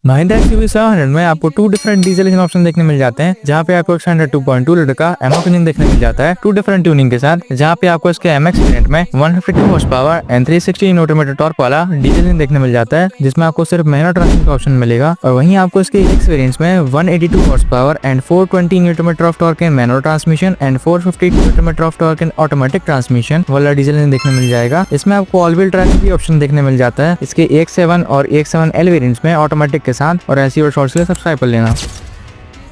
Mahindra XUV 700 में आपको 2 different diesel engine option देखने मिल जाते हैं, जहाँ पे आपको स्टैंडर्ड 2.2 लीटर का एमॉक इंजन देखने मिल जाता है 2 डिफरेंट ट्यूनिंग के साथ, जहाँ पे आपको इसके एमएक्स वेरिएंट में 152 horse power and 360 Newton torque वाला डीजल इंजन देखने मिल जाता है, जिसमें आपको सिर्फ मैनुअल ट्रांसमिशन का ऑप्शन मिलेगा। और वहीं आपको इसके एक्स वेरिएंट्स में 182 horse power and 420 Newton of torque in manual transmission and 450 Newton of torque in automatic transmission वाला डीजल इंजन देखने मिल जाएगा। इसमें आपको ऑल व्हील ड्राइव भी ऑप्शन देखने मिल जाता है इसके EX7 और EX7L वेरिएंट्स में ऑटोमेटिक के साथ। और ऐसी और शॉर्ट्स के लिए सब्सक्राइब कर लेना।